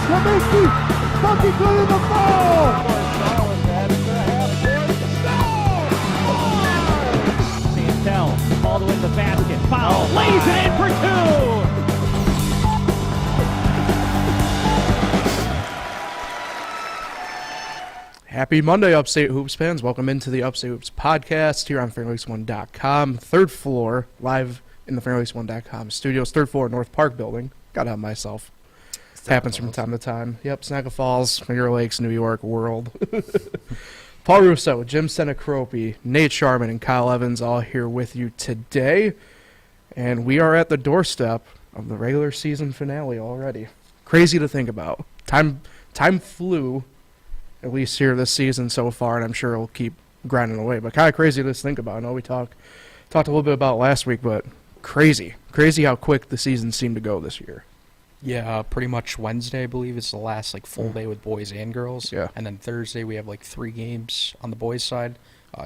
Kaminsky, Bucky good in the ball! Santel, ball to in the basket, foul, lays it in for two! Happy Monday, Upstate Hoops fans. Welcome into the Upstate Hoops podcast here on FairLakes1.com. Third floor, live in the FairLakes1.com studios. Third floor, North Park building. Gotta have myself. Happens from time to time. Yep, Snagga Falls, Finger Lakes, New York, world. Paul Russo, Jim Sinicropi, Nate Sharman, and Kyle Evans all here with you today. And we are at the doorstep of the regular season finale already. Crazy to think about. Time flew, at least here this season so far, and I'm sure it'll keep grinding away. But kind of crazy to think about. I know we talked a little bit about it last week, but crazy how quick the season seemed to go this year. Yeah, pretty much Wednesday, I believe, is the last full day with boys and girls. Yeah. And then Thursday we have 3 games on the boys' side.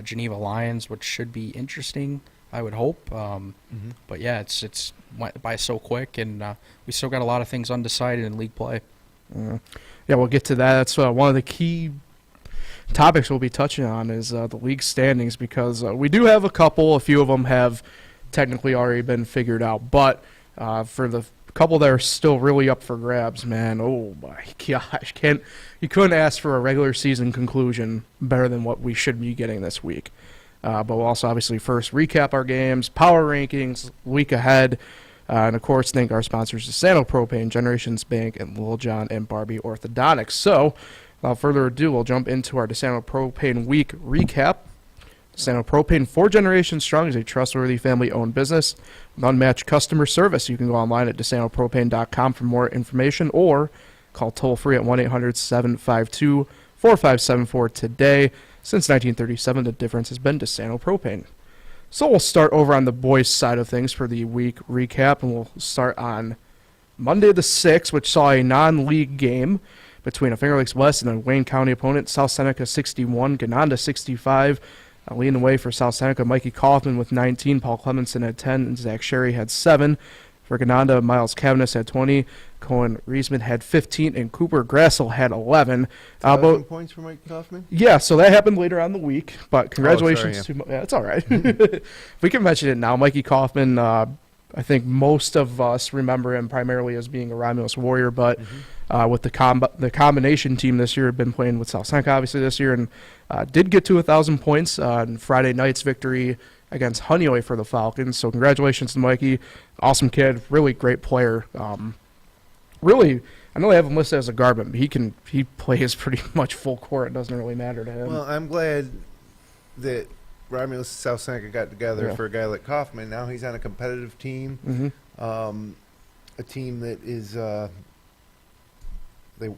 Geneva Lions, which should be interesting, I would hope. But yeah, it's went by so quick, and we still got a lot of things undecided in league play. Yeah, we'll get to that. That's one of the key topics we'll be touching on is the league standings, because we do have a few of them have technically already been figured out. But for the couple that are still really up for grabs, man, oh my gosh, you couldn't ask for a regular season conclusion better than what we should be getting this week. But we'll also obviously first recap our games, power rankings, week ahead, and of course thank our sponsors, DeSanto Propane, Generations Bank, and Lil John and Barbie Orthodontics. So without further ado, we'll jump into our DeSanto Propane week recap. DeSanto Propane, 4 generations strong, is a trustworthy family-owned business with unmatched customer service. You can go online at DeSantoPropane.com for more information or call toll-free at 1-800-752-4574 today. Since 1937, the difference has been DeSanto Propane. So we'll start over on the boys' side of things for the week recap, and we'll start on Monday the 6th, which saw a non-league game between a Finger Lakes West and a Wayne County opponent. South Seneca 61, Ganonda 65. Leading the way for South Seneca, Mikey Kaufman with 19, Paul Clemenson had 10, and Zach Sherry had 7. For Ganonda, Miles Cavanis had 20, Cohen Reisman had 15, and Cooper Grassel had 11. 11 points for Mike Kaufman? Yeah, so that happened later on in the week, but congratulations to... Yeah, it's all right. We can mention it now. Mikey Kaufman, I think most of us remember him primarily as being a Romulus Warrior, but with the combination team this year, been playing with South Seneca obviously this year, and did get to 1,000 points on Friday night's victory against Honeoye for the Falcons. So congratulations to Mikey. Awesome kid, really great player. Really, I know they have him listed as a guard, but he plays pretty much full court. It doesn't really matter to him. Well, I'm glad that Romulus and South Seneca got together for a guy like Kaufman. Now he's on a competitive team, a team that is they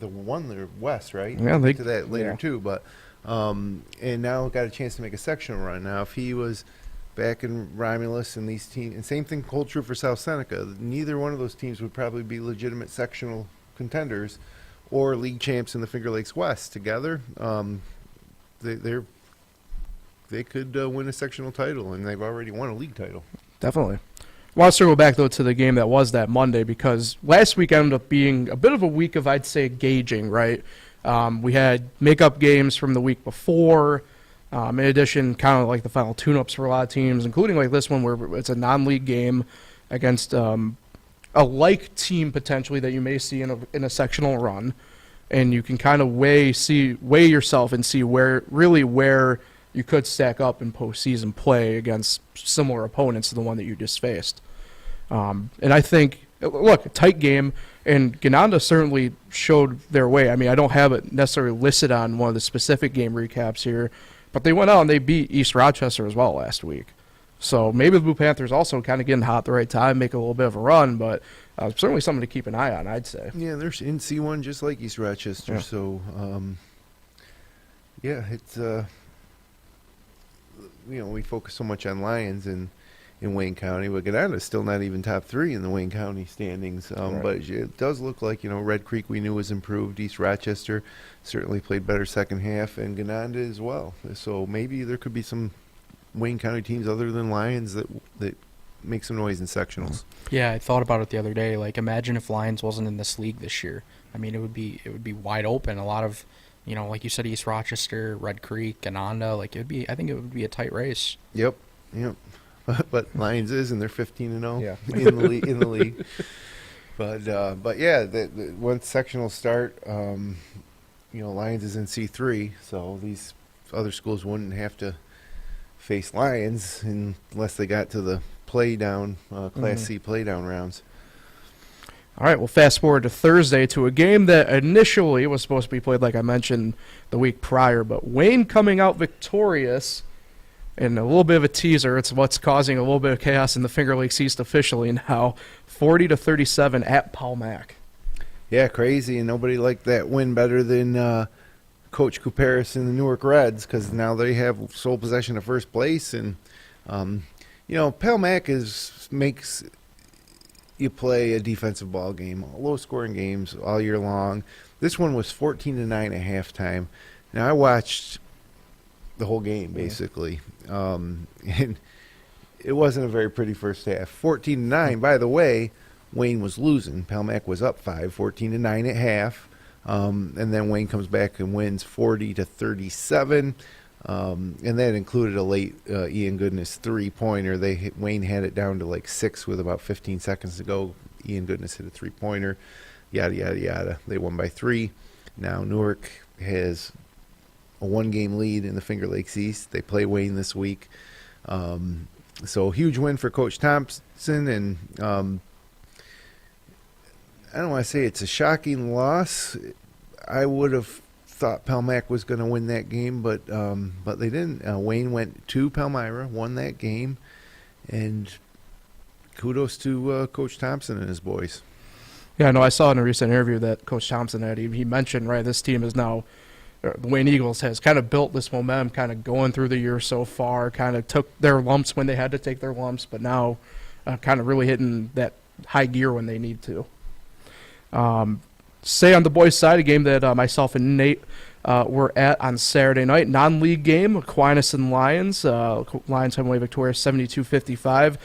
won their West, right? Yeah, they to that later too, but and now got a chance to make a sectional run. Now, if he was back in Romulus and these teams, and same thing hold true for South Seneca, neither one of those teams would probably be legitimate sectional contenders or league champs in the Finger Lakes West together. They could win a sectional title, and they've already won a league title. Definitely. I want to circle back, though, to the game that was that Monday, because last week ended up being a bit of a week of, I'd say, gauging, right? We had makeup games from the week before. In addition, kind of like the final tune-ups for a lot of teams, including like this one where it's a non-league game against a like team potentially that you may see in a sectional run, and you can kind of weigh yourself and see where you could stack up in postseason play against similar opponents to the one that you just faced. And I think, look, a tight game, and Ganonda certainly showed their way. I mean, I don't have it necessarily listed on one of the specific game recaps here, but they went out and they beat East Rochester as well last week. So maybe the Blue Panthers also kind of getting hot at the right time, make a little bit of a run, but certainly something to keep an eye on, I'd say. Yeah, they're in C1 just like East Rochester. Yeah. So, it's, we focus so much on Lions in Wayne County, but Ganonda's still not even top 3 in the Wayne County standings. Right. But it does look like, Red Creek we knew was improved. East Rochester certainly played better second half, and Ganonda as well. So maybe there could be some Wayne County teams other than Lions that make some noise in sectionals. Yeah, I thought about it the other day. Like, imagine if Lions wasn't in this league this year. I mean, it would be wide open. A lot of, like you said, East Rochester, Red Creek, Ananda, like I think it would be a tight race. Yep. But Lions is, and they're 15-0 Yeah. in the league. But yeah, once sectional start, Lions is in C3, so these other schools wouldn't have to face Lions unless they got to the play down, Class C play down rounds. All right, we'll fast forward to Thursday to a game that initially was supposed to be played, like I mentioned, the week prior, but Wayne coming out victorious. And a little bit of a teaser, it's what's causing a little bit of chaos in the Finger Lakes East officially now, 40-37 at Paul Mac. Yeah, crazy, and nobody liked that win better than Coach Couparis and the Newark Reds, because now they have sole possession of first place. And Paul Mac makes you play a defensive ball game, low-scoring games all year long. This one was 14-9 at halftime. Now I watched the whole game basically, and it wasn't a very pretty first half. 14-9. By the way, Wayne was losing. Paul Mac was up 14-9 at half, and then Wayne comes back and wins 40-37, and that included a late Ian Goodness 3-pointer. Wayne had it down to like 6 with about 15 seconds to go. Ian Goodness hit a 3-pointer. Yada yada yada. They won by 3. Now Newark has a 1-game lead in the Finger Lakes East. They play Wayne this week. So huge win for Coach Thompson, and I don't want to say it's a shocking loss. I would have thought Palmac was going to win that game, but they didn't. Wayne went to Palmyra, won that game, and kudos to Coach Thompson and his boys. Yeah, no, I saw in a recent interview that Coach Thompson had. He mentioned, right, this team is now, the Wayne Eagles has kind of built this momentum kind of going through the year so far, kind of took their lumps when they had to take their lumps, but now kind of really hitting that high gear when they need to. Say on the boys' side, a game that myself and Nate were at on Saturday night, non-league game, Aquinas and Lions. Lions come away victorious 72-55.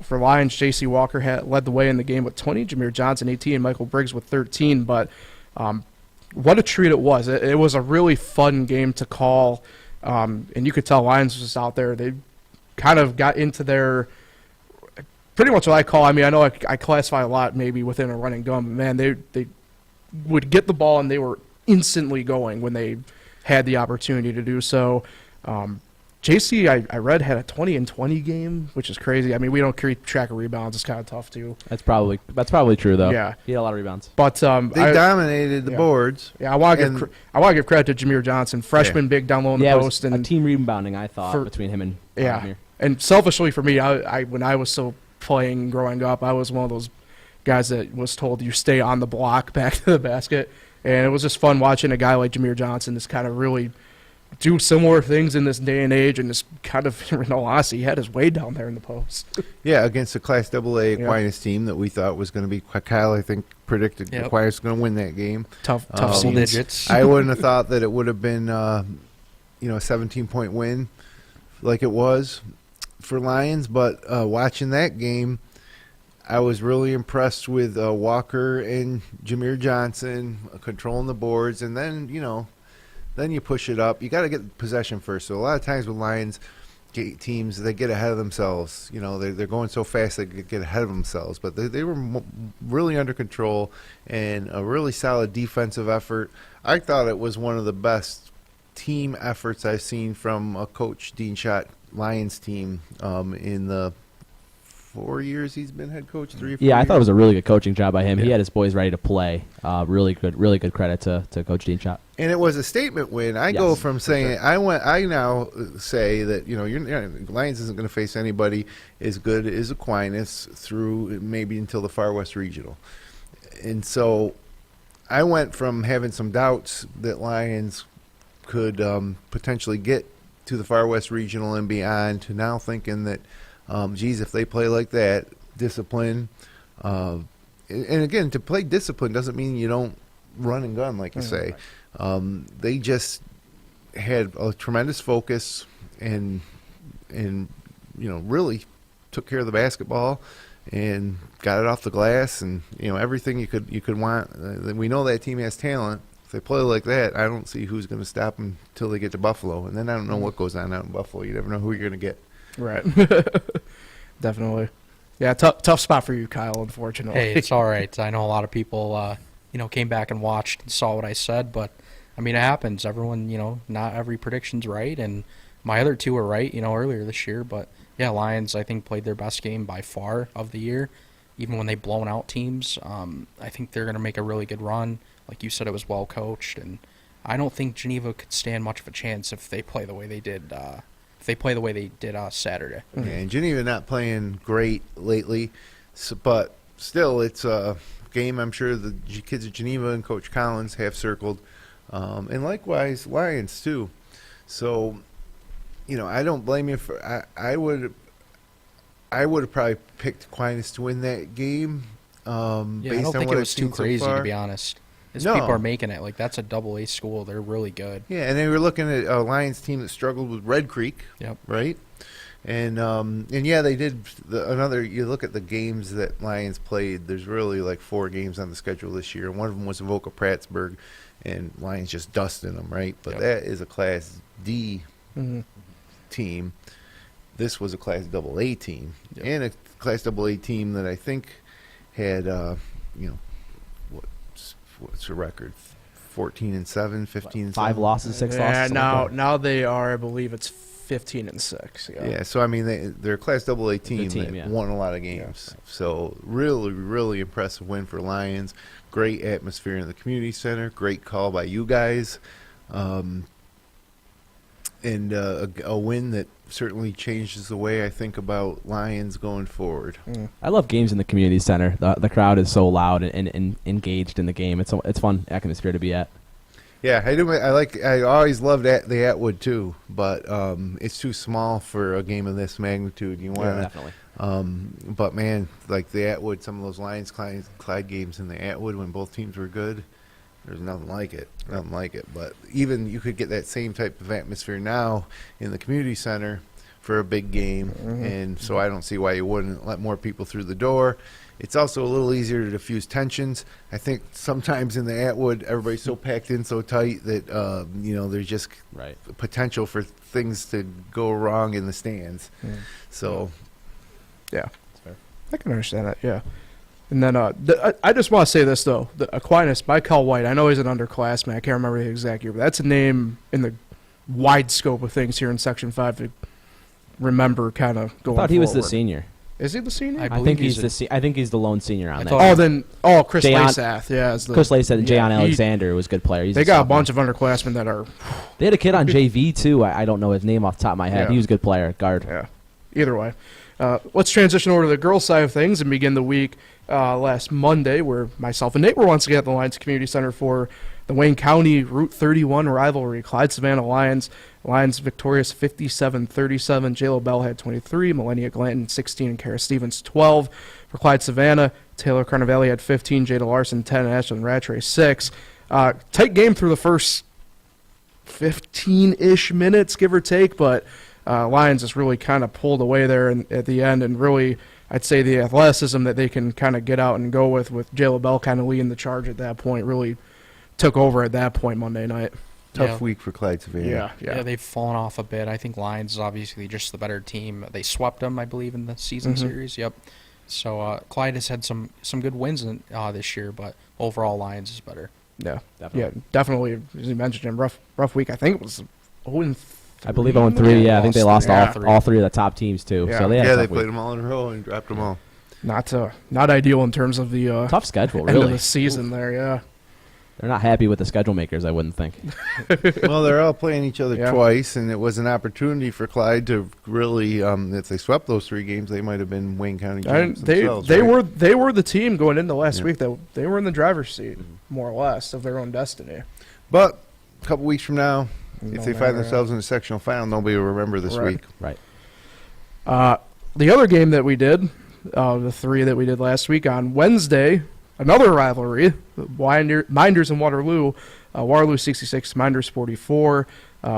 For Lions, J.C. Walker led the way in the game with 20, Jameer Johnson 18, Michael Briggs with 13, but what a treat it was. It was a really fun game to call, and you could tell Lions was just out there. They kind of got into their pretty much what I call, I know I classify a lot maybe within a run and gun, but man, they would get the ball and they were instantly going when they had the opportunity to do so. JC, I read, had a 20-20 game, which is crazy. We don't keep track of rebounds. It's kind of tough, too. That's probably true, though. Yeah. He had a lot of rebounds. But they dominated the boards. Yeah, I want to give credit to Jameer Johnson, freshman, big down low in the post. It was and a team rebounding, I thought, between him and Jameer. And selfishly for me, I when I was still playing growing up, I was one of those guys that was told you stay on the block back to the basket. And it was just fun watching a guy like Jameer Johnson just kind of really do similar things in this day and age, and just kind of, in all honesty, he had his way down there in the post. Yeah, against a Class AA Aquinas team that we thought was going to be, Kyle, I think, predicted Aquinas was going to win that game. Tough single digits. I wouldn't have thought that it would have been, a 17-point win like it was for Lions, but watching that game, I was really impressed with Walker and Jameer Johnson controlling the boards, and then, then you push it up. You got to get possession first. So a lot of times with Lions teams, they get ahead of themselves. They're going so fast they get ahead of themselves. But they were really under control and a really solid defensive effort. I thought it was one of the best team efforts I've seen from a Coach Dean Schott Lions team in the 4 years he's been head coach, 3 or 4 Yeah, I years. thought it was a really good coaching job by him. Yeah. He had his boys ready to play. Really good credit to Coach Dean Schott. And it was a statement win. I go from saying I now say that Lions isn't going to face anybody as good as Aquinas through maybe until the Far West Regional, and so I went from having some doubts that Lions could potentially get to the Far West Regional and beyond to now thinking that, if they play like that, discipline, and again, to play discipline doesn't mean you don't run and gun like you say. They just had a tremendous focus and really took care of the basketball and got it off the glass, and everything you could want. We know that team has talent. If they play like that, I don't see who's going to stop them till they get to Buffalo, and then I don't know what goes on out in Buffalo. You never know who you're going to get. Right. Definitely. Yeah, tough spot for you, Kyle, unfortunately. Hey, it's all right. I know a lot of people, came back and watched and saw what I said, but, I mean, it happens. Everyone, not every prediction's right, and my other two were right, earlier this year. But, yeah, Lions, I think, played their best game by far of the year. Even when they blown out teams, I think they're going to make a really good run. Like you said, it was well coached, and I don't think Geneva could stand much of a chance if they play the way they did Saturday. Yeah, and Geneva not playing great lately, but still, it's a game I'm sure the kids at Geneva and Coach Collins have circled, and likewise Lions too. So, I don't blame you for. I would have probably picked Aquinas to win that game. Based I don't on think what it I've was too seen so crazy, far. to be honest. As No. people are making it, like, that's a double-A school. They're really good. Yeah, and they were looking at a Lions team that struggled with Red Creek. Yep. Right. And yeah, they did you look at the games that Lions played, there's really like 4 games on the schedule this year. One of them was Avoca Prattsburgh, and Lions just dusting them, right? But Yep. that is a Class D Mm-hmm. team. This was a Class AA team, Yep. and a Class AA team that I think had, what's the record? 14-7, 15-7. 5 losses, 6 Yeah, losses. now they are, I believe it's 15-6. Yeah. Yeah, so I mean, they're a Class AA team, team, that yeah. won a lot of games. So really, really impressive win for Lions. Great atmosphere in the community center. Great call by you guys, and a win that certainly changes the way I think about Lions going forward. I love games in the community center. The crowd is so loud and engaged in the game. It's fun atmosphere to be at. Yeah, I do. I always loved the Atwood too, but it's too small for a game of this magnitude. You want Definitely. But man, like the Atwood, some of those Lions Clyde games in the Atwood when both teams were good, there's nothing like it. Nothing like it. But even you could get that same type of atmosphere now in the community center for a big game, and so I don't see why you wouldn't let more people through the door. It's also a little easier to diffuse tensions. I think sometimes in the Atwood, everybody's so packed in so tight that there's just Right. potential for things to go wrong in the stands. So, Yeah. fair. I can understand that, yeah. And then I just want to say this, though. The Aquinas by Cal White, I know he's an underclassman. I can't remember the exact year, but that's a name in the wide scope of things here in Section 5 to remember kind of going I thought he was the forward. senior. Is he the senior? I I believe think he's I think he's the lone senior on I that. thought- Chris Jayon- Lasath, yeah. Chris Lay said Jayon he- Alexander was a good player. He's They got a sophomore. bunch of underclassmen that are, They had a kid on JV too. I don't know his name off the top of my head. Yeah. He was a good player, guard. yeah. Either way. Let's transition over to the girls' side of things and begin the week last Monday, where myself and Nate were once again at the Lions Community Center for the Wayne County Route 31 rivalry. Clyde-Savannah Lions. Lions victorious 57-37. J.Lo Bell had 23. Millennia Glanton 16. And Kara Stevens 12. For Clyde-Savannah, Taylor Carnavelli had 15. Jada Larson 10. And Ashlyn Rattray 6. Tight game through the first 15-ish minutes, give or take, but Lions just really kind of pulled away there at the end, and really, I'd say the athleticism that they can kind of get out and go with J.Lo Bell kind of leading the charge at that point really took over at that point Monday night. tough week for Clyde Savannah. Yeah, they've fallen off a bit. I think Lions is obviously just the better team. They swept them, I believe, in the season series. Yep. So Clyde has had some good wins this year, but overall Lions is better. Yeah, Definitely. yeah, definitely. As you mentioned, Jim, rough week. I think it was 0-3. I believe 0-3. Yeah, I think they lost Yeah. all three of the top teams too. Yeah. So they had a Yeah, tough they played week. them all in a row and dropped them all. Not ideal in terms of the Tough schedule, end of really. the season there. Yeah, They're not happy with the schedule makers, I wouldn't think. Well, they're all playing each other Yeah. twice, and it was an opportunity for Clyde to really, if they swept those 3 games, they might have been Wayne County and champs themselves. they right? were the team going into last Yeah. week that they were in the driver's seat more or less of their own destiny. But a couple weeks from now, if No they matter, find themselves in the sectional final, nobody will remember this Right. week. Right. The other game that we did, the 3 that we did last week on Wednesday, another rivalry, Minders and Waterloo. Waterloo 66, Minders 44.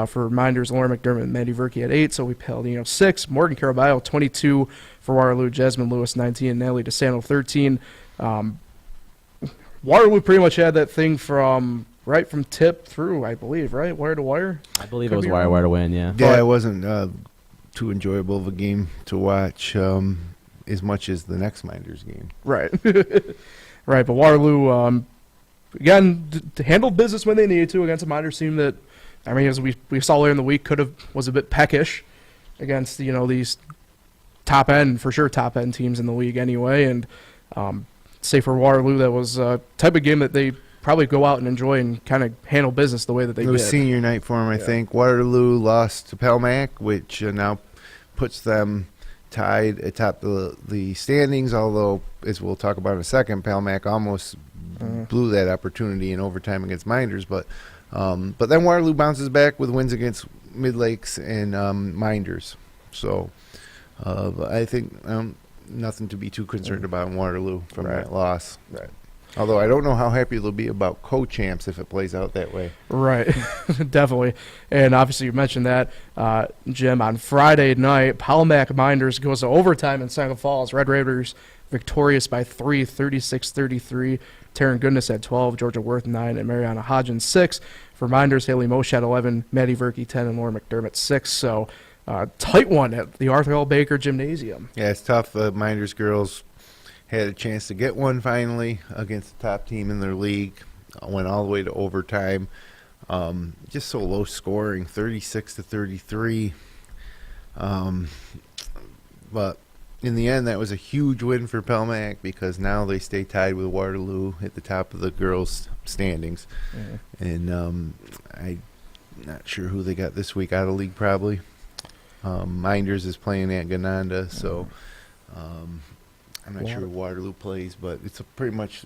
For Minders, Lauren McDermott and Maddie Verkey at 8, so we Paladino 6. Morgan Caraballo 22 for Waterloo, Jasmine Lewis 19, and Natalie DeSanto 13. Waterloo pretty much had that thing from tip through, I believe, right? Wire to wire? I believe Could it was be wire wrong. to win, yeah. Yeah, it wasn't too enjoyable of a game to watch as much as the next Minders game. Right. Right, but Waterloo, again, handled business when they needed to against a Minders team that, I mean, as we saw later in the week, was a bit peckish against, these top-end teams in the league anyway. And say for Waterloo, that was a type of game that they probably go out and enjoy and kind of handle business the way that they It did. was senior night for them, I think. Waterloo lost to Pelmac, which now puts them tied atop the standings, although, as we'll talk about in a second, Pelmac almost blew that opportunity in overtime against Minders. But then Waterloo bounces back with wins against Mid-Lakes and Minders. So I think nothing to be too concerned about in Waterloo from that loss. Right. Although I don't know how happy they'll be about co-champs if it plays out that way. Right, definitely. And obviously you mentioned that, Jim, on Friday night, Pelmac Minders goes to overtime in Seneca Falls. Red Raiders victorious by 3, 36-33. Taryn Goodness at 12, Georgia Worth 9, and Mariana Hodgins 6. For Minders, Haley Moshe at 11, Maddie Verkey 10, and Laura McDermott 6. So tight one at the Arthur L. Baker Gymnasium. Yeah, it's tough. Minders girls had a chance to get one finally against the top team in their league. Went all the way to overtime. Just so low scoring, 36-33. But in the end, that was a huge win for Pelmac because now they stay tied with Waterloo at the top of the girls' standings. And I'm not sure who they got this week out of league probably. Minders is playing at Gananda, so I'm not sure who Waterloo plays, but it's pretty much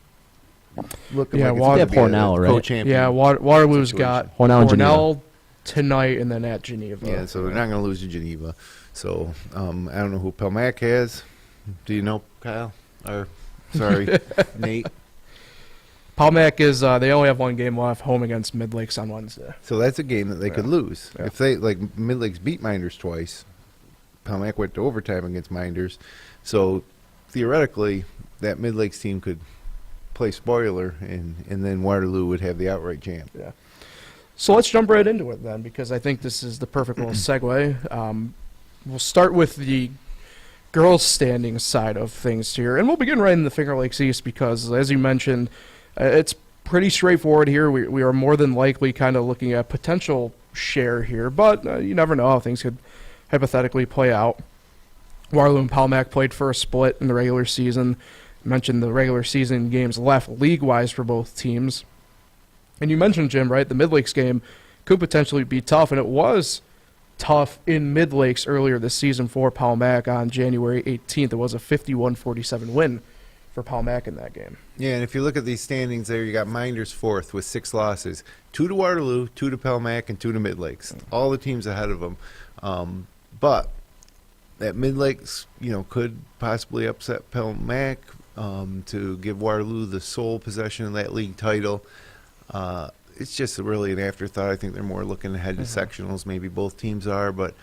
looking like it's Water- going to be Cornell, a right? co-champion. Yeah, Waterloo's got Cornell and Cornell tonight and then at Geneva. Yeah, so they're not going to lose to Geneva. So I don't know who Pelmac has. Do you know, Kyle? Or sorry, Nate. Pelmac is they only have one game left, home against Mid-Lakes on Wednesday. So that's a game that they could lose. Yeah. If they, like, Mid-Lakes beat Minders twice, Pelmac went to overtime against Minders. So theoretically, that Mid-Lakes team could play spoiler, and then Waterloo would have the outright champ. Yeah. So let's jump right into it then, because I think this is the perfect little segue. We'll start with the girls' standings side of things here, and we'll begin right in the Finger Lakes East because, as you mentioned, it's pretty straightforward here. We are more than likely kind of looking at potential share here, but you never know how things could hypothetically play out. Waterloo and Pelmac played for a split in the regular season. I mentioned the regular season games left league-wise for both teams. And you mentioned, Jim, right, the Mid-Lakes game could potentially be tough, and it was tough in Mid-Lakes earlier this season for Pelmac on January 18th. It was a 51-47 win for Pelmac in that game. Yeah, and if you look at these standings there, you got Minders fourth with 6 losses. 2 to Waterloo, 2 to Pelmac, and 2 to Mid-Lakes. All the teams ahead of them. But that Mid-Lakes, could possibly upset Pelmac to give Waterloo the sole possession of that league title. It's just really an afterthought. I think they're more looking ahead to sectionals. Maybe both teams are. But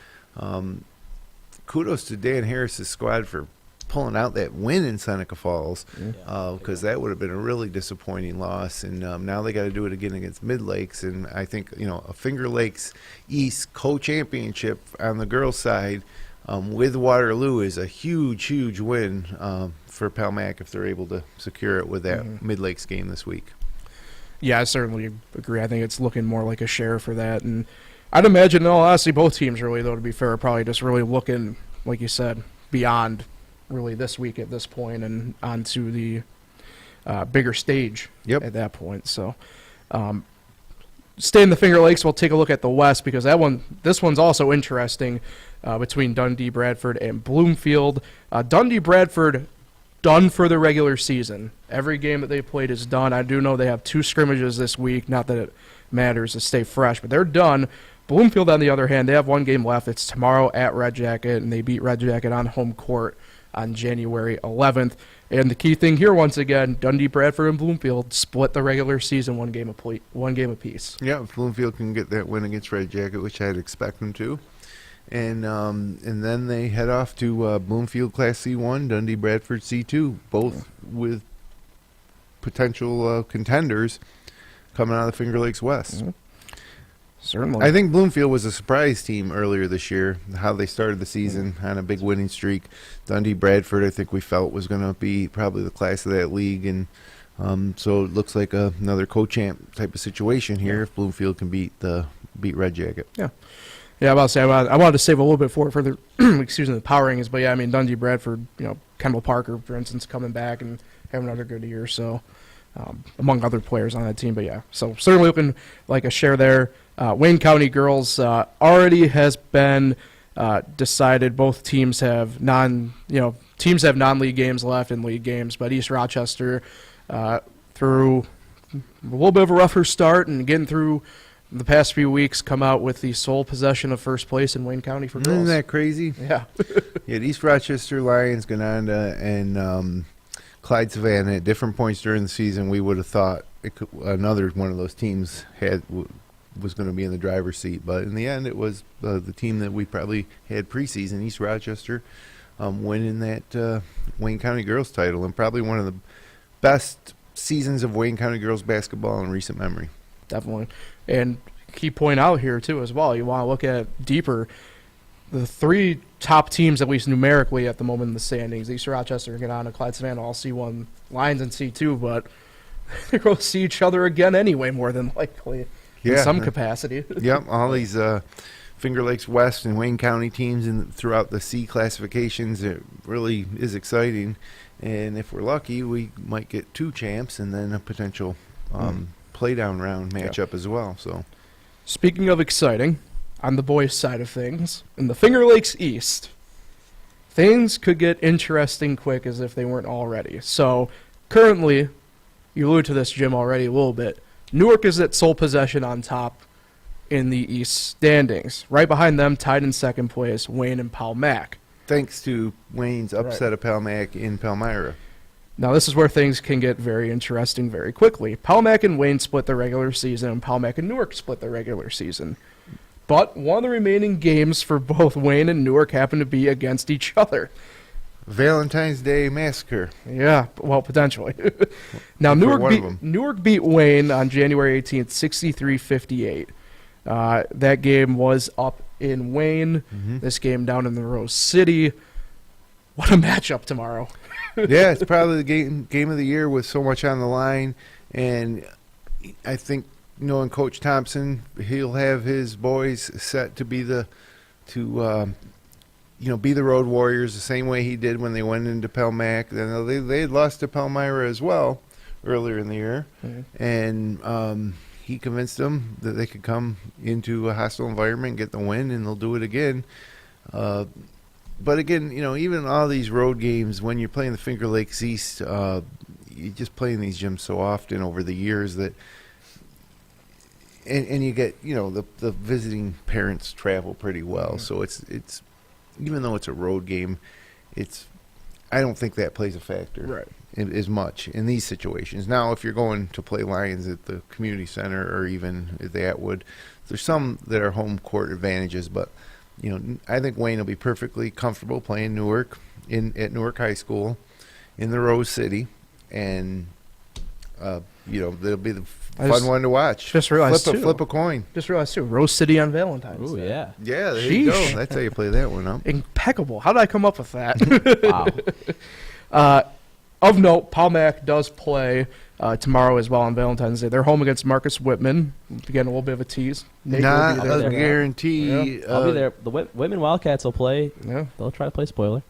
kudos to Dan Harris's squad for pulling out that win in Seneca Falls because that would have been a really disappointing loss. And now they got to do it again against Mid-Lakes. And I think, a Finger Lakes East co-championship on the girls' side with Waterloo is a huge, huge win for Pelmac if they're able to secure it with that Mid-Lakes game this week. Yeah, I certainly agree. I think it's looking more like a share for that. And I'd imagine, in all honesty, both teams really, though, to be fair, are probably just really looking, like you said, beyond really this week at this point and onto the bigger stage at that point. So stay in the Finger Lakes. We'll take a look at the West because this one's also interesting between Dundee, Bradford, and Bloomfield. Dundee, Bradford, done for the regular season. Every game that they played is done. I do know they have 2 scrimmages this week. Not that it matters to stay fresh, but they're done. Bloomfield, on the other hand, they have 1 game left. It's tomorrow at Red Jacket, and they beat Red Jacket on home court on January 11th. And the key thing here, once again, Dundee, Bradford, and Bloomfield split the regular season one game apiece. Yeah, if Bloomfield can get that win against Red Jacket, which I'd expect them to. And then they head off to Bloomfield Class C1, Dundee, Bradford C2, both with potential contenders coming out of the Finger Lakes West. Mm-hmm. Certainly. I think Bloomfield was a surprise team earlier this year, how they started the season on a big winning streak. Dundee, Bradford, I think we felt was going to be probably the class of that league. And so it looks like another co-champ type of situation here if Bloomfield can beat Red Jacket. Yeah. Yeah, I wanted to save a little bit for the excuse me, the power rankings, but yeah, I mean Dundee, Bradford, Kendall Parker, for instance, coming back and having another good year, so among other players on that team, but yeah, so certainly looking like a share there. Wayne County girls already has been decided. Both teams have non-league games left and league games, but East Rochester through a little bit of a rougher start and getting through the past few weeks come out with the sole possession of first place in Wayne County for girls. Isn't that crazy? Yeah. Yeah, the East Rochester Lions, Gananda, and Clyde Savannah at different points during the season, we would have thought another one of those teams was going to be in the driver's seat. But in the end, it was the team that we probably had preseason, East Rochester, winning that Wayne County girls title, and probably one of the best seasons of Wayne County girls basketball in recent memory. Definitely. And key point out here, too, as well, you want to look at deeper, the three top teams, at least numerically at the moment in the standings, East Rochester, Gananda, Clyde Savannah, all C1, Lions in C2, but they're going to see each other again anyway, more than likely, in some capacity. Yep, all these Finger Lakes West and Wayne County teams throughout the C classifications, it really is exciting. And if we're lucky, we might get two champs and then a potential play-down round matchup as well. So, speaking of exciting, on the boys' side of things, in the Finger Lakes East, things could get interesting quick as if they weren't already. So, currently, you alluded to this, Jim, already a little bit. Newark is at sole possession on top in the East standings. Right behind them, tied in second place, Wayne and Palmac. thanks to Wayne's upset of Palmac in Palmyra. Now, this is where things can get very interesting very quickly. Palmac and Wayne split the regular season, and Palmac and Newark split the regular season. But one of the remaining games for both Wayne and Newark happened to be against each other. Valentine's Day Massacre. Yeah, well, potentially. Now, Newark beat Wayne on January 18th, 63-58. That game was up in Wayne. Mm-hmm. This game down in the Rose City. What a matchup tomorrow. Yeah, it's probably the game of the year with so much on the line. And I think, knowing Coach Thompson, he'll have his boys set to be the road warriors the same way he did when they went into Palmac. They had lost to Palmyra as well earlier in the year. Mm-hmm. And he convinced them that they could come into a hostile environment and get the win, and they'll do it again. But again, even all these road games, when you're playing the Finger Lakes East, you're just playing these gyms so often over the years that, and you get, the visiting parents travel pretty well. So it's even though it's a road game, I don't think that plays a factor as much in these situations. Now, if you're going to play Lions at the community center or even at the Atwood, there's some that are home court advantages, but I think Wayne will be perfectly comfortable playing Newark at Newark High School in the Rose City, and that'll be the fun one to watch. Just realized flip a coin. Just realized too. Rose City on Valentine's Day. Yeah. Yeah, there you go. That's how you play that one up. Impeccable. How did I come up with that? Wow. Of note, Palmac does play tomorrow as well on Valentine's Day. They're home against Marcus Whitman. Again, a little bit of a tease. Nate Not will be there. a guarantee. I'll be there. The Whitman Wildcats will play. Yeah. They'll try to play spoiler.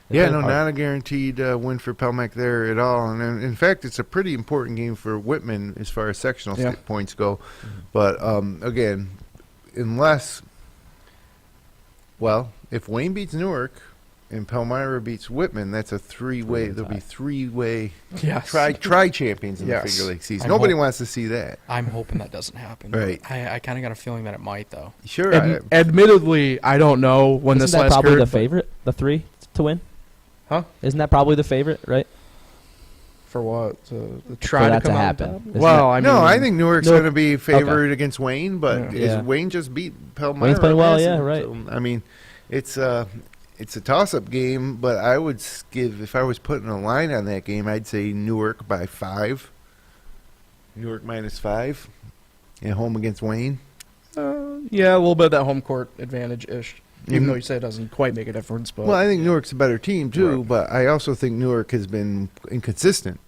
Not a guaranteed win for Palmac there at all. And in fact, it's a pretty important game for Whitman as far as sectional points go. Mm-hmm. But again, if Wayne beats Newark and Palmyra beats Whitman, that's a three-way. There'll be three-way tri champions in the Finger Lakes season. Nobody wants to see that. I'm hoping that doesn't happen. Right. I kind of got a feeling that it might, though. Sure. Admittedly, I don't know when Isn't this that last probably occurred, the favorite, the three to win? Huh? Isn't that probably the favorite, right? For what? To try that to come to out happen. on top? Isn't Well, I mean, No, I think Newark's Newark- going to be favored against Wayne, but Yeah. Wayne just beat Palmyra. Wayne's playing well, Madison, yeah, right. So, I mean, it's a toss-up game, but I would give, if I was putting a line on that game, I'd say Newark by 5. Newark -5 at home against Wayne. yeah, a little bit of that home court advantage-ish. Even Mhm. though you say it doesn't quite make a difference. But Well, I think Newark's a better team, too, Right. but I also think Newark has been inconsistent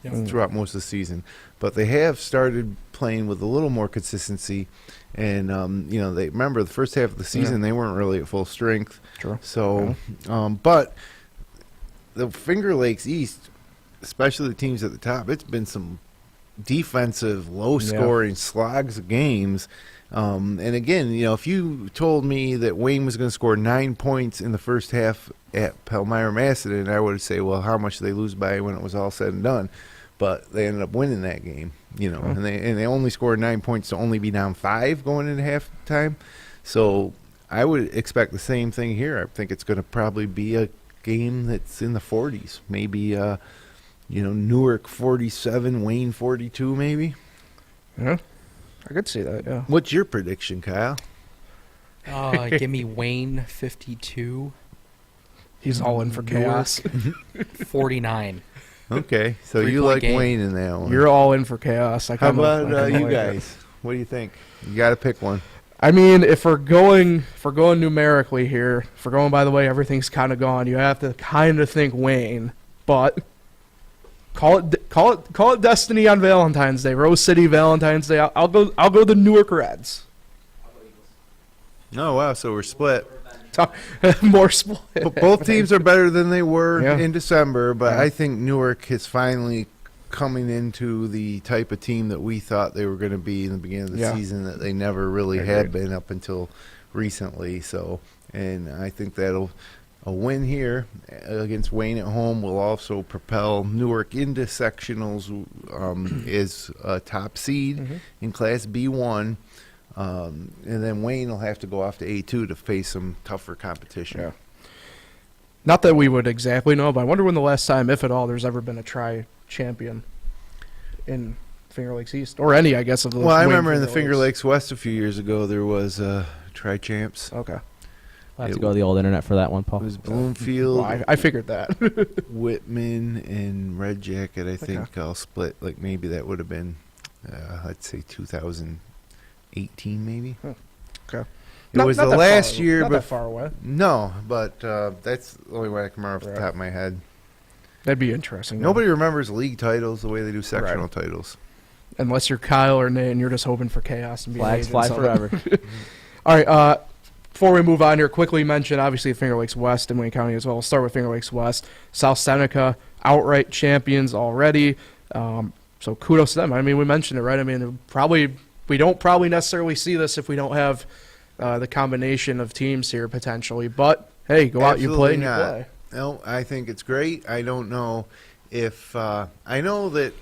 Yeah. throughout most of the season. But they have started playing with a little more consistency. And, they remember the first half of the season, they weren't really at full strength. True. So, but the Finger Lakes East, especially the teams at the top, it's been some defensive, low-scoring slogs of games. And again, if you told me that Wayne was going to score 9 points in the first half at Palmyra Macedon, I would say, well, how much did they lose by when it was all said and done? But they ended up winning that game, and they only scored 9 points to only be down 5 going into halftime. So I would expect the same thing here. I think it's going to probably be a game that's in the 40s, maybe. Newark 47, Wayne 42, maybe. Yeah, I could see that. Yeah. What's your prediction, Kyle? Give me Wayne 52, He's all in for chaos. 49. Okay, so you 3-point like game. Wayne in that one. You're all in for chaos. How about you guys? What do you think? You got to pick one. I mean, if we're going numerically here, if we're going by the way everything's kind of gone, you have to kind of think Wayne, but call it destiny on Valentine's Day, Rose City Valentine's Day. I'll go the Newark Reds. Oh wow, so we're split. More split. But both teams are better than they were Yeah. in December, but Yeah. I think Newark is finally coming into the type of team that we thought they were going to be in the beginning of the Yeah. season that they never really I had agree. been up until recently. So, and I think that'll a win here against Wayne at home will also propel Newark into sectionals as a top seed in Class B1. And then Wayne will have to go off to A2 to face some tougher competition. Yeah. Not that we would exactly know, but I wonder when the last time, if at all, there's ever been a tri-champion in Finger Lakes East, or any, I guess, of the. Well, I Wayne remember in the Finger Lakes West a few years ago, there was tri-champs. Okay. I'll have to go to the old internet for that one, Paul. It was Bloomfield, Well, I figured that. Whitman, and Red Jacket. I think I'll split. Like maybe that would have been, I'd say 2018, maybe. Okay. It was the last year, not but that far away. no, but that's the only way I can remember off the top of my head. That'd be interesting. though. Nobody remembers league titles the way they do sectional titles. Unless you're Kyle or Nate and you're just hoping for chaos and being Flags agents fly of it. forever. All right. Before we move on here, quickly mention obviously Finger Lakes West and Wayne County as well. We'll start with Finger Lakes West. South Seneca outright champions already. So kudos to them. I mean, we mentioned it, right? I mean, we don't probably necessarily see this if we don't have the combination of teams here potentially. But hey, go out, you play, and you play. No, I think it's great. I don't know if I know that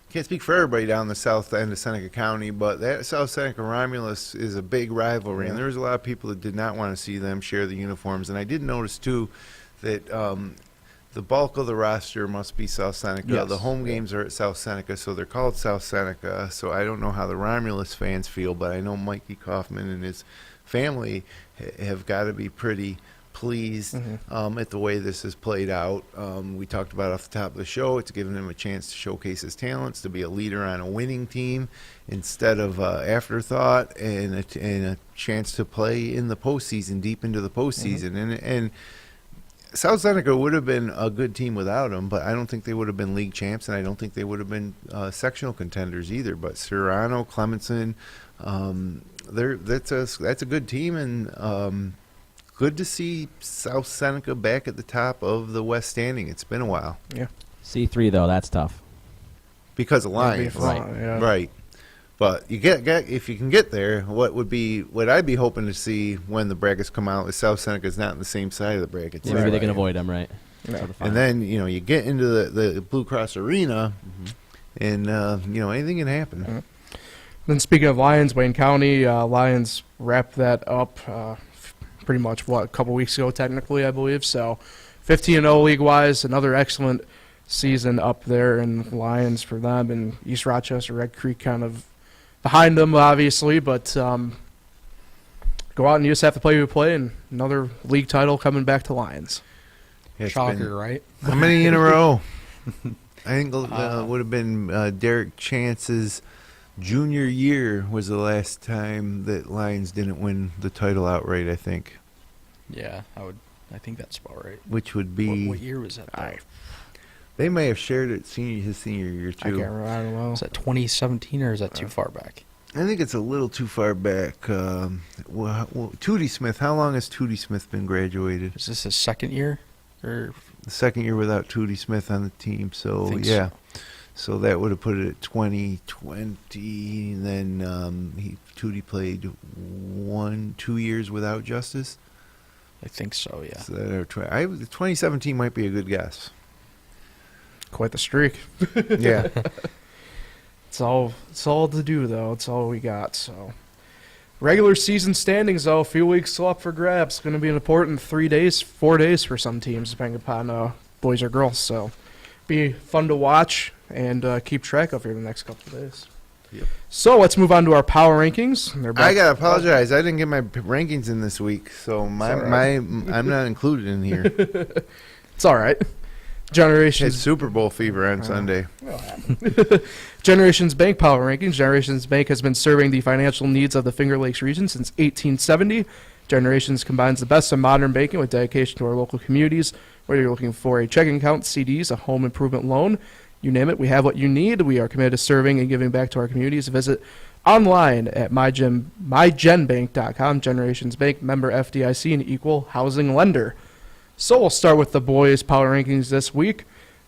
can't speak for everybody down the south end of Seneca County, but that South Seneca Romulus is a big rivalry, and there's a lot of people that did not want to see them share the uniforms. And I did notice too that the bulk of the roster must be South Seneca. Yes. The home games are at South Seneca, so they're called South Seneca. So I don't know how the Romulus fans feel, but I know Mikey Kaufman and his family have got to be pretty pleased at the way this has played out. We talked about off the top of the show, it's given him a chance to showcase his talents, to be a leader on a winning team instead of afterthought, and a chance to play in the postseason, deep into the postseason. And South Seneca would have been a good team without him, but I don't think they would have been league champs, and I don't think they would have been sectional contenders either. But Serrano, Clemenson, that's a good team, and good to see South Seneca back at the top of the West standing. It's been a while. Yeah. C3 though, that's tough. Because of Lions. Right. But you get if you can get there, what I'd be hoping to see when the brackets come out is South Seneca's not on the same side of the brackets. Yeah, maybe they can avoid them, right? Yeah. And then, you get into the Blue Cross Arena, and, anything can happen. Then speaking of Lions, Wayne County, Lions wrapped that up pretty much, a couple weeks ago technically, I believe. So 15-0 league-wise, another excellent season up there in Lions for them, and East Rochester, Red Creek kind of behind them, obviously, but go out and you just have to play who you play, and another league title coming back to Lions. It's Shocker, been- right? How many in a row? I think would have been Derek Chance's junior year was the last time that Lions didn't win the title outright, I think, Yeah, I think that's about right. which would be What year was that? though? they may have shared it his senior year I too. can't remember. I don't know. Was that 2017 or is that too far back? I think it's a little too far back. Tootie Smith, how long has Tootie Smith been graduated? Is this his second year? Or The second year without Tootie Smith on the team, so Think yeah. So that would have put it at 2020. And then Tootie played 2 years without Justice. I think so, yeah. So that 2017 might be a good guess. Quite the streak. Yeah. It's all to do, though. It's all we got. So, regular season standings, though, a few weeks still up for grabs. Going to be an important 4 days for some teams, depending upon boys or girls. So, be fun to watch and keep track of here the next couple of days. Yep. So let's move on to our power rankings. They're back. I gotta apologize. I didn't get my rankings in this week, so all right. I'm not included in here. It's all right. Generations It's Super Bowl fever on Sunday. Generations Bank Power Rankings. Generations Bank has been serving the financial needs of the Finger Lakes region since 1870. Generations combines the best of modern banking with dedication to our local communities. Whether you're looking for a checking account, CDs, a home improvement loan, you name it, we have what you need. We are committed to serving and giving back to our communities. Visit online at mygenbank.com. Generations Bank, member FDIC, and equal housing lender. So we'll start with the boys' power rankings this week.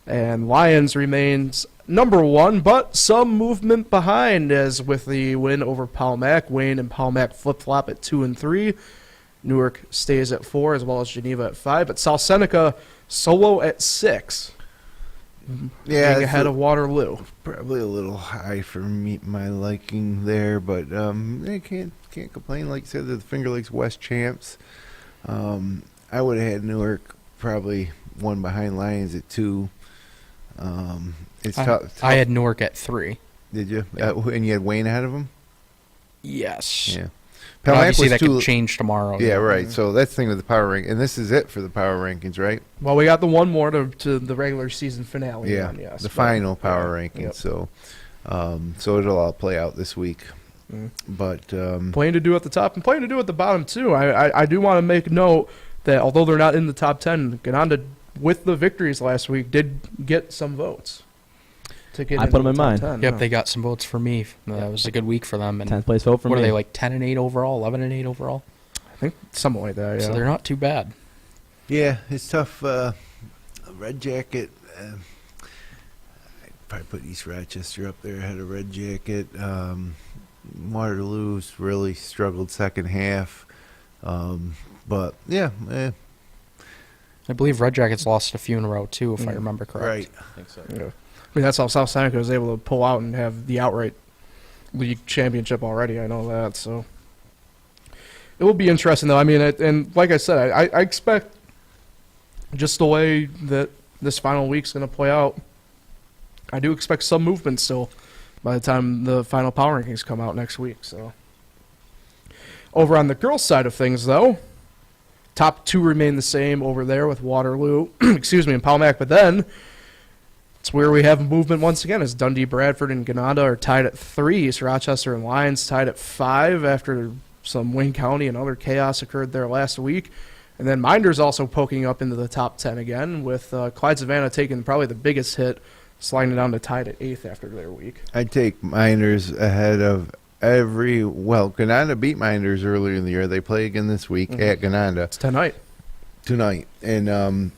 And Lions remains number one, but some movement behind, as with the win over Palmac. Wayne and Palmac flip-flop at 2 and 3. Newark stays at 4, as well as Geneva at 5. But South Seneca solo at 6. Yeah, being it's ahead of Waterloo. probably a little high for my liking there, but they can't complain. Like you said, they're the Finger Lakes West champs. I would have had Newark probably one behind Lions at 2. It's tough. I had Newark at 3. Did you? Yeah. And you had Wayne ahead of him? Yes. Yeah. But obviously was that too- could change tomorrow. Yeah, right. So that's the thing with the power rank, and this is it for the power rankings, right? Well, we got the one more to the regular season finale. Yeah, then, yes, the but- final power yeah, rankings. yep. So, so it'll all play out this week. Mm. But Plenty to do at the top and plenty to do at the bottom, too. I do want to make note that although they're not in the top 10, Gananda, with the victories last week, did get some votes. To get I into put 'em the in top mine. 10, Yep, yeah. they got some votes for me. That was a good week for them. And 10th place vote for what me. are they, like 10 and 8 overall, 11 and 8 overall? I think something like that, yeah. So they're not too bad. yeah, it's tough. Red Jacket. I'd probably put East Rochester up there ahead of Red Jacket. Waterloo's really struggled second half. But yeah, I believe Red Jackets lost a few in a row, too, if I remember correct. right. I think so. Yeah. I mean, that's how South Seneca was able to pull out and have the outright league championship already. I know that, so it will be interesting, though. I mean, and like I said, I expect just the way that this final week's going to play out, I do expect some movement still by the time the final power rankings come out next week. So over on the girls' side of things, though, top 2 remain the same over there with Waterloo, excuse me, and Palmac, but then it's where we have movement once again, as Dundee, Bradford, and Gananda are tied at 3. East Rochester and Lions tied at 5 after some Wayne County and other chaos occurred there last week. And then Minders also poking up into the top 10 again, with Clyde Savannah taking probably the biggest hit, sliding down to tied at 8th after their week. I'd take Miners ahead of Gananda beat Minders earlier in the year. They play again this week at Gananda. It's tonight. And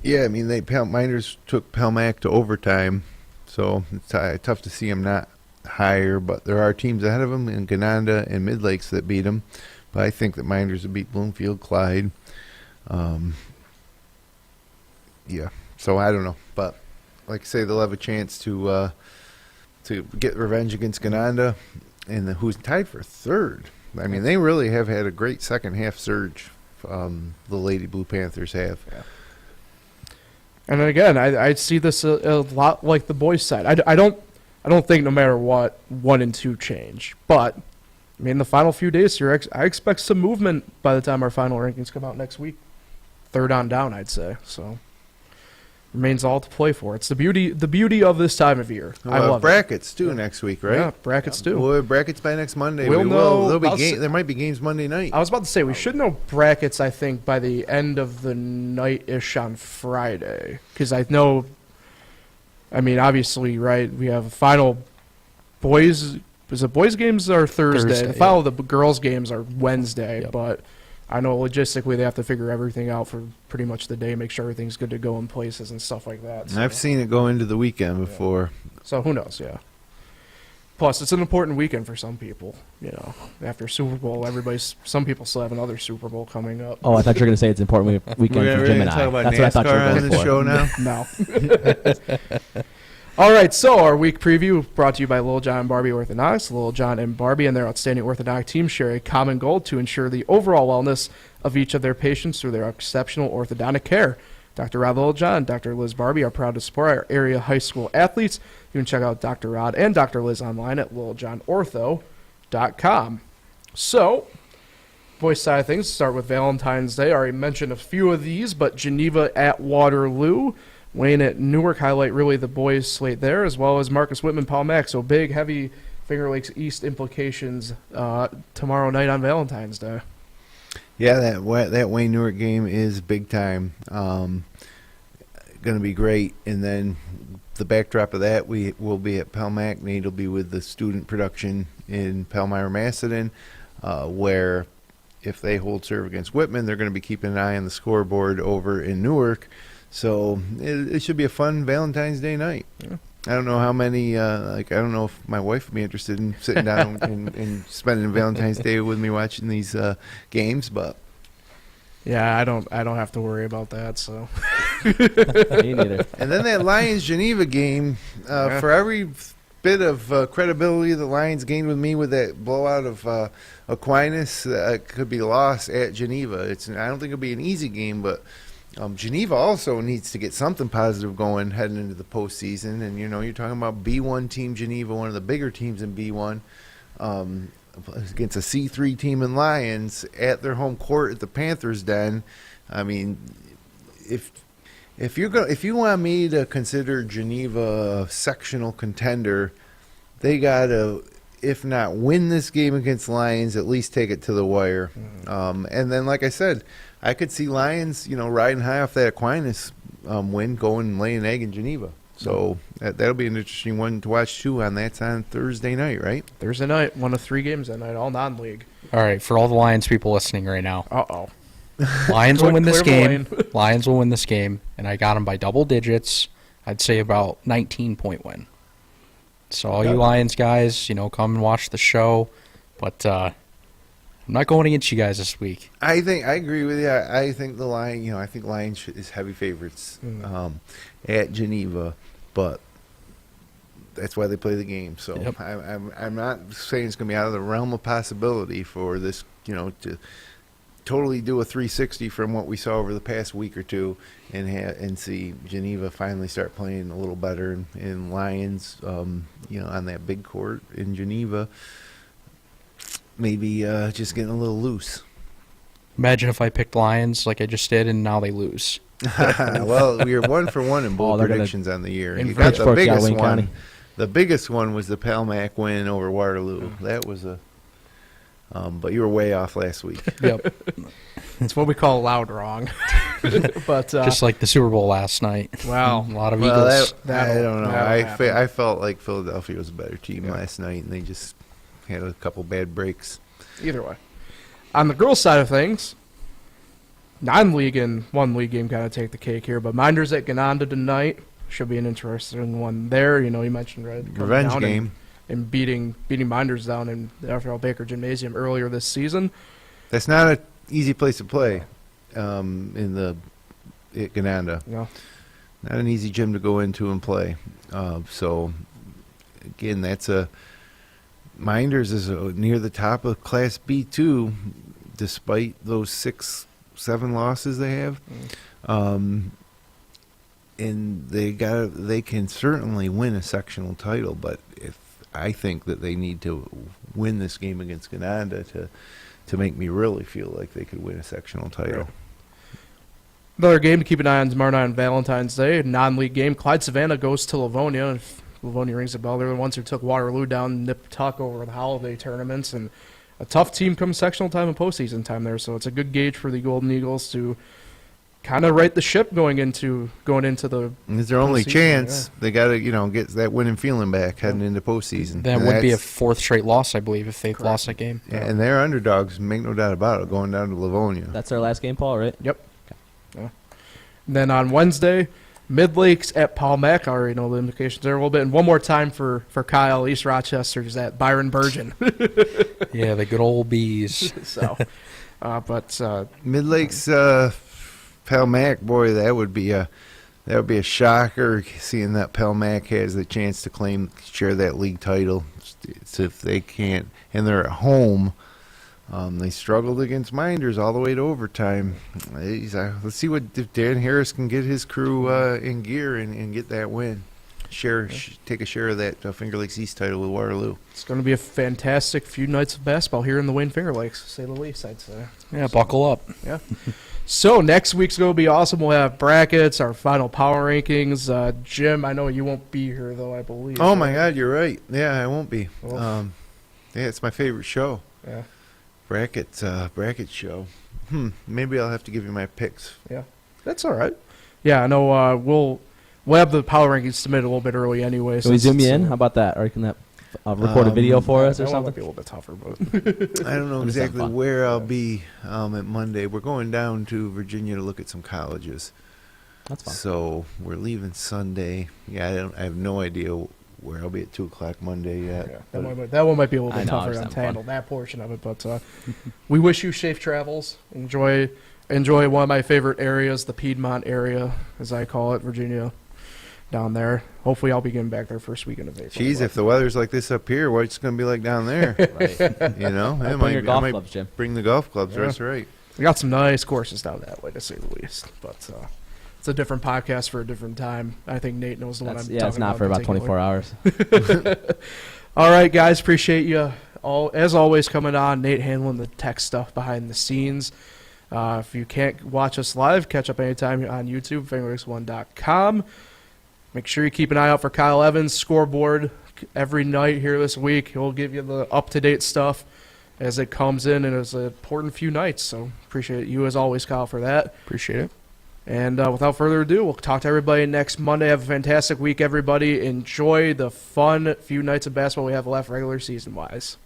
yeah, I mean Miners took Palmac to overtime, so it's tough to see them not higher. But there are teams ahead of them in Gananda and Mid Lakes that beat them. But I think that Minders will beat Bloomfield, Clyde. Yeah, so I don't know, but like I say, they'll have a chance to get revenge against Gananda, and who's tied for 3rd. I mean, they really have had a great second half surge. The Lady Blue Panthers have. And again, I see this a lot like the boys' side. I don't think no matter what 1 and 2 change, but I mean the final few days here, I expect some movement by the time our final rankings come out next week. 3rd on down, I'd say. So remains all to play for. It's the beauty of this time of year. I love brackets too next week, right? Yeah, brackets too. We'll have brackets by next Monday. We'll know. There'll be there might be games Monday night. I was about to say we should know brackets. I think by the end of the night-ish on Friday, because I know. I mean, obviously, right? We have final boys. Is it boys games are Thursday? The final of the girls games are Wednesday, but. I know logistically they have to figure everything out for pretty much the day, make sure everything's good to go in places and stuff like that. So. I've seen it go into the weekend before. So who knows, yeah. Plus, it's an important weekend for some people. You know, after Super Bowl, some people still have another Super Bowl coming up. Oh, I thought you were going to say it's an important weekend for Jim and I. Talk about That's what I thought you were NASCAR going on the for. show now. No. All right, so our week preview brought to you by Lil John and Barbie Orthodontics. Lil John and Barbie and their outstanding orthodontic team share a common goal to ensure the overall wellness of each of their patients through their exceptional orthodontic care. Dr. Rod Lil John and Dr. Liz Barbie are proud to support our area high school athletes. You can check out Dr. Rod and Dr. Liz online at liljohnortho.com. So, boys' side of things, start with Valentine's Day. I already mentioned a few of these, but Geneva at Waterloo. Wayne at Newark highlight really the boys' slate there, as well as Marcus Whitman, Paul Mack. So big, heavy Finger Lakes East implications tomorrow night on Valentine's Day. Yeah, that Wayne Newark game is big time. Going to be great. And then the backdrop of that, we will be at Palmac. Nate will be with the student production in Palmyra-Macedon, where if they hold serve against Whitman, they're going to be keeping an eye on the scoreboard over in Newark. So it should be a fun Valentine's Day night. Yeah. I don't know how many. I don't know if my wife would be interested in sitting down and spending Valentine's Day with me watching these games, but yeah, I don't have to worry about that. So Me neither. And then that Lions Geneva game, for every bit of credibility the Lions gained with me with that blowout of Aquinas, could be lost at Geneva. I don't think it'll be an easy game, but. Geneva also needs to get something positive going heading into the postseason. And, you're talking about B1 team Geneva, one of the bigger teams in B1, against a C3 team in Lions at their home court at the Panthers Den. I mean, if you want me to consider Geneva a sectional contender, they got to, if not win this game against Lions, at least take it to the wire. Mm-hmm. And then, like I said, I could see Lions, riding high off that Aquinas win, going and laying an egg in Geneva. So that'll be an interesting one to watch, too, and that's on Thursday night, right? Thursday night, one of 3 games that night, all non-league. All right, for all the Lions people listening right now. Uh-oh. Lions will win this game. Lions will win this game, and I got them by double digits. I'd say about 19-point win. So all you Lions guys, come and watch the show. But I'm not going against you guys this week. I agree with you. I think the Lions, I think Lions is heavy favorites at Geneva, but that's why they play the game. So yep. I'm not saying it's going to be out of the realm of possibility for this, to totally do a 360 from what we saw over the past week or two, and see Geneva finally start playing a little better, and Lions, on that big court in Geneva, maybe just getting a little loose. Imagine if I picked Lions like I just did, and now they lose. Well, we are 1 for 1 in both predictions on the year. You got the Pittsburgh, biggest one. County. The biggest one was the Palmac win over Waterloo. That was but you were way off last week. Yep. It's what we call loud wrong. But just like the Super Bowl last night. Wow. A lot of Eagles. I don't know. I felt like Philadelphia was a better team last night, and they just had a couple bad breaks. Either way. On the girls' side of things, non-league and 1 league game kind of take the cake here, but Minders at Gananda tonight should be an interesting one there. You mentioned revenge game. And beating Minders down in the Alfred L. Baker Gymnasium earlier this season. That's not an easy place to play at Gananda. No. Not an easy gym to go into and play. So, again, Minders is near the top of Class B2, despite those 6-7 losses they have. and they can certainly win a sectional title, but I think that they need to win this game against Gananda to make me really feel like they could win a sectional title. Right. Another game to keep an eye on tomorrow night on Valentine's Day, a non-league game. Clyde Savannah goes to Livonia. If Livonia rings a bell, they're the ones who took Waterloo down nip-tuck over the holiday tournaments, and a tough team come sectional time and postseason time there. So it's a good gauge for the Golden Eagles to kind of right the ship going into the. And it's their only postseason, chance. They got to get that winning feeling back heading into postseason. That And would be a that's- fourth straight loss, I believe, if they Correct. lost that game. Yeah, and they're underdogs, make no doubt about it, going down to Livonia. That's their last game, Paul, right? Yep. Yeah. And then on Wednesday, Mid Lakes at Paul Mac. I already know the implications there a little bit. And one more time for Kyle, East Rochester's at Byron Burgeon. Yeah, the good old bees. So, Mid Lakes, Palmac, boy, that would be a shocker. Seeing that Palmac has the chance to share that league title. So if they can't, and they're at home. They struggled against Minders all the way to overtime. Let's see if Dan Harris can get his crew in gear and get that win. Take a share of that Finger Lakes East title with Waterloo. it's going to be a fantastic few nights of basketball here in the Wayne Finger Lakes, to say the least, I'd say. Yeah, buckle up. Yeah. So next week's going to be awesome. We'll have brackets, our final power rankings. Jim, I know you won't be here, though, I believe. Oh, my God, you're right. Yeah, I won't be. Well, Yeah, it's my favorite show. Yeah. Bracket show. Maybe I'll have to give you my picks. Yeah. That's all right. Yeah, I know we'll have the power rankings submitted a little bit early anyway. Can we since zoom you it's, in? How about that? Or can that record a video for us or that one might something? be a little bit tougher, but I don't know It'll be some exactly fun. where I'll be at Monday. We're going down to Virginia to look at some colleges. That's fine. So we're leaving Sunday. Yeah, I have no idea where I'll be at 2 o'clock Monday yet. yeah, But that one might be a little I bit know, I'm tougher just to having fun. handle that portion of it. But we wish you safe travels. Enjoy one of my favorite areas, the Piedmont area, as I call it, Virginia, down there. Hopefully, I'll be getting back there first weekend of April. Geez, if the weather's like this up here, what's it going to be like down there? Right. You know, Bring your I golf might clubs, Jim. bring the golf clubs. Yeah. That's right. we got some nice courses down that way, to say the least. But it's a different podcast for a different time. I think Nate knows the one I'm talking about. It's not for about 24 hours. All right, guys. Appreciate you all, as always, coming on. Nate handling the tech stuff behind the scenes. If you can't watch us live, catch up anytime on YouTube, fingerlakes1.com. Make sure you keep an eye out for Kyle Evans' scoreboard every night here this week. He'll give you the up-to-date stuff as it comes in, and it's an important few nights. So appreciate you, as always, Kyle, for that. Appreciate it. And without further ado, we'll talk to everybody next Monday. Have a fantastic week, everybody. Enjoy the fun few nights of basketball we have left regular season-wise.